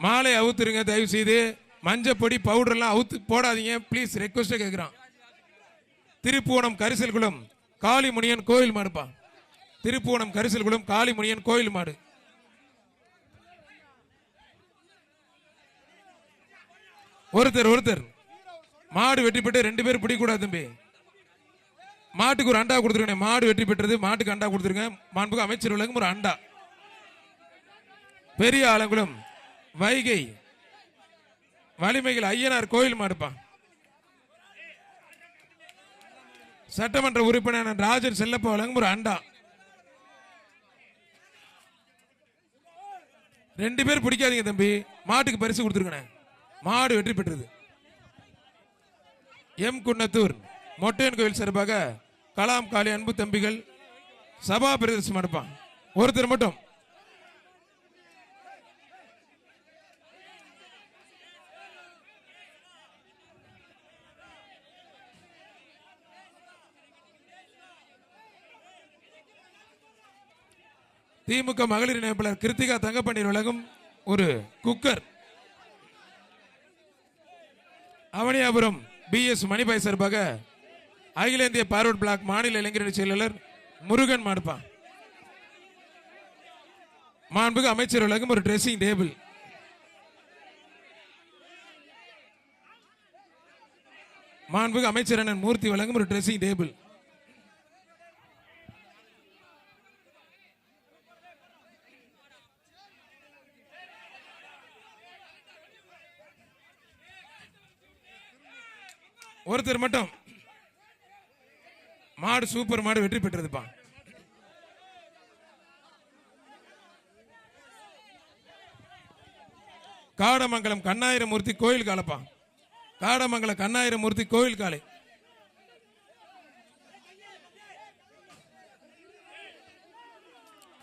மாலை அவுத்துருங்க தயவு செய்து. மஞ்சப்பொடி பவுடர்லாம் அவுத்து போடாதீங்க ப்ளீஸ், ரெக்வஸ்டா கேட்குறான். திருப்புவனம் கரிசல்குளம் காளிமுனியன் கோயில் மாடுப்பா. திருப்புவனம் கரிசல்குளம் காளிமுனியன் கோயில் மாடு. ஒருத்தர் மாடு வெற்றி பெற்று 2 பேர் பிடிக்கூடாது தம்பி. மாட்டுக்கு ஒரு அண்டா கொடுத்துருங்க. மாடு வெற்றி பெற்றது, மாட்டுக்கு அண்டா கொடுத்துருங்க. மாண்புக்கு அமைச்சர் உலகம் ஒரு அண்டா. பெரிய ஆலங்குளம் வைகை வலிமைகள் ஐயனார் கோயில் மாடுப்பா. சட்டமன்ற உறுப்பினர் ராஜன் செல்லப்பா வழங்கும் ஒரு அண்டா. 2 பேர் பிடிக்காதீங்க தம்பி, மாட்டுக்கு பரிசு கொடுத்துருக்கேன். மாடு வெற்றி பெற்றது. எம் குன்னத்தூர் மொட்டையன் கோயில் சார்பாக கலாம் காளி அன்பு தம்பிகள் சபா பிரதர்சனம் எடுப்பான். ஒருத்தர் மட்டும். திமுக மகளிர் இணைப்பாளர் கிருத்திகா தங்கப்பண்ணீர் வழங்கும் ஒரு குக்கர். அவனியாபுரம் BS மணிபாய் சார்பாக அகில இந்திய பார்வர்ட் பிளாக் மாநில இளைஞரணி செயலாளர் முருகன் மாடுப்பான். மாண்புக்கு அமைச்சர் வழங்கும் ஒரு ட்ரெஸ்ஸிங் டேபிள். மாண்புக்கு அமைச்சர் அண்ணன் மூர்த்தி வழங்கும் ஒரு ட்ரெஸ்ஸிங் டேபிள். ஒருத்தர் மட்டும். மாடு சூப்பர் மாடு வெற்றி பெற்றதுப்பா. காடமங்கலம் கண்ணாயிரமூர்த்தி கோயில் காலப்பா. காடமங்கலம் கண்ணாயிரமூர்த்தி கோயில் காலை.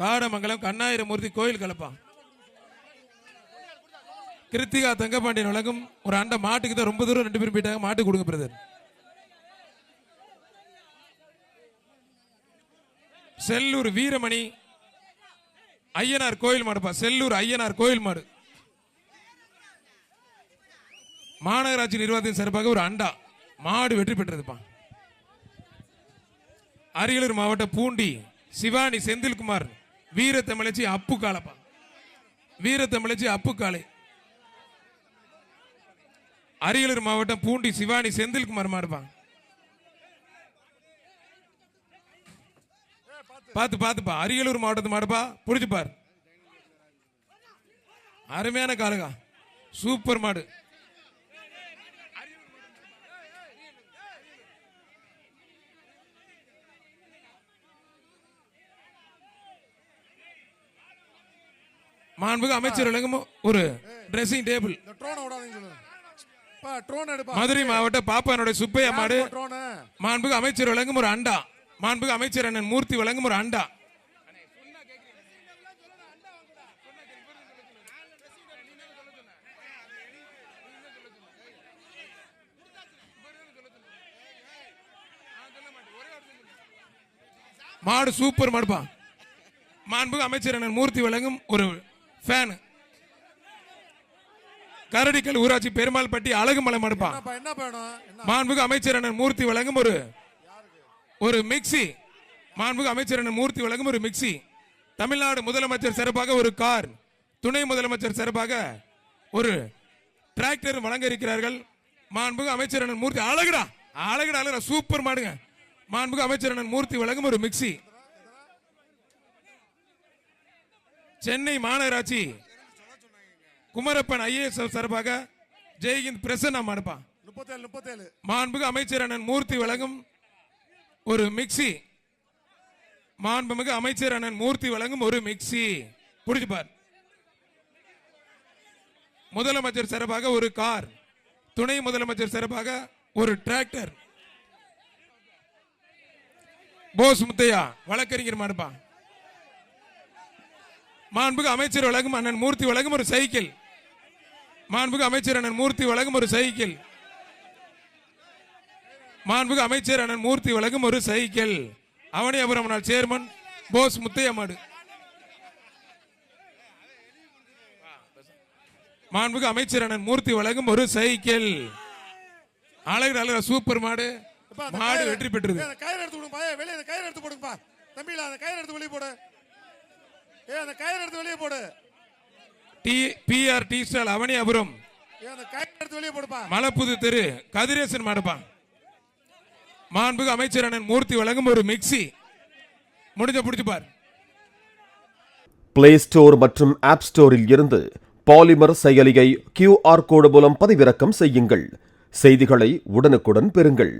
காடமங்கலம் கண்ணாயிரமூர்த்தி கோயில் காலப்பா. கிருத்திகா தங்கப்பாண்டியன் வழங்கும் ஒரு அண்டை. மாட்டுக்கு தான் ரொம்ப தூரம் 2 பேரும் போயிட்டாங்க. மாட்டு கொடுங்க பிரதர். செல்லூர் வீரமணி ஐயனார் கோயில் மாடுப்பா. செல்லூர் ஐயனார் கோயில் மாடு. மாநகராட்சி நிர்வாகத்தின் சார்பாக ஒரு அண்டா. மாடு வெற்றி பெற்றதுப்பா. அரியலூர் மாவட்டம் பூண்டி சிவானி செந்தில்குமார் வீர தமிழச்சி அப்பு காலப்பா. வீர தமிழச்சி அப்பு காலை. அரியலூர் மாவட்டம் பூண்டி சிவானி செந்தில்குமார் மாடுப்பா. பாத்துப்பா அரியலூர் மாவட்டத்து மாடுப்பா. புடிச்சு பார். அருமையான காலுகா, சூப்பர் மாடு. மாண்புக்கு அமைச்சர் வழங்கும் ஒரு ட்ரெஸ்ஸிங் டேபிள். மதுரை மாவட்ட பாப்பானுடைய சுப்பையா மாடு. மாண்புக்கு அமைச்சர் வழங்கும் ஒரு அண்டா. மாண்புக்கு அமைச்சர் அண்ணன் மூர்த்தி வழங்கும் ஒரு அண்டா. மாடு சூப்பர் மாடுப்பா. மாண்புக்கு அமைச்சர் அண்ணன் மூர்த்தி வழங்கும் ஒரு ஃபேன். கரடிக்கல் ஊராட்சி பெருமாள்பட்டி அழகுமலை மடுப்பா. மாண்புக்கு அமைச்சர் அண்ணன் மூர்த்தி வழங்கும் ஒரு மிக்சி. மாண்புக்கு அமைச்சர் அண்ணன் மூர்த்தி வழங்கும் ஒரு மிக்சி. தமிழ்நாடு முதலமைச்சர் சிறப்பாக ஒரு கார், துணை முதலமைச்சர் சிறப்பாக ஒரு டிராக்டர் வழங்க இருக்கிறார்கள். மாண்புக்கு அமைச்சர் அண்ணன் மூர்த்தி அழகுடா அழகுடா சூப்பர் மாடுங்க. மாண்புக்கு அமைச்சர் அண்ணன் மூர்த்தி வழங்கும் ஒரு மிக்சி. சென்னை மாநகராட்சி குமரப்பன் IAS சார்பாக ஜெய்ஹிந்த் பிரசன்னா மாடுப்பா. 37. மாண்புக்கு அமைச்சர் அண்ணன் மூர்த்தி வழங்கும் ஒரு மிக்சி. மாண்புமிகு அமைச்சர் அண்ணன் மூர்த்தி வழங்கும் ஒரு மிக்சி. புடிச்சு பார். முதலமைச்சர் சிறப்பாக ஒரு கார், துணை முதலமைச்சர் சிறப்பாக ஒரு டிராக்டர். போஸ் முத்தையா வழக்கறிஞர் மாடுப்பா. மாண்புக்கு அமைச்சர் வழங்கும் அண்ணன் மூர்த்தி வழங்கும் ஒரு சைக்கிள். மாண்புக்கு அமைச்சர் அண்ணன் மூர்த்தி வழங்கும் ஒரு சைக்கிள். மாண்புக்கு அமைச்சர் அண்ணன் மூர்த்தி வழங்கும் ஒரு சைக்கிள். அவனியாபுரம் நாள் சேர்மன் போஸ் முத்தையா மாடு. மாண்புமிகு அமைச்சர் அண்ணன் மூர்த்தி வழங்கும் ஒரு சைக்கிள். அழகு சூப்பர் மாடு. மாடு வெற்றி பெற்றது. கயிறு எடுத்து விடுப்பா, வெளியே அந்த கயிறு எடுத்து போடுங்கப்பா தம்பில, அந்த கயிறு எடுத்து வெளியே போடு. அந்த கயிறு எடுத்து வெளியே போடு. PR டீ ஸ்டால் அவனியாபுரம் அந்த கயிறு எடுத்து வெளியே போடுப்பா. மலப்புது தெரு கதிரேசன் மாடுப்பா. மாண்புமிகு அமைச்சர் அண்ணன் மூர்த்தி வழங்கும் ஒரு மிக்சி. முடிஞ்ச புடிச்சு பார். பிளே ஸ்டோர் மற்றும் ஆப் ஸ்டோரில் இருந்து பாலிமர் செயலியை QR கோடு மூலம் பதிவிறக்கம் செய்யுங்கள். செய்திகளை உடனுக்குடன் பெறுங்கள்.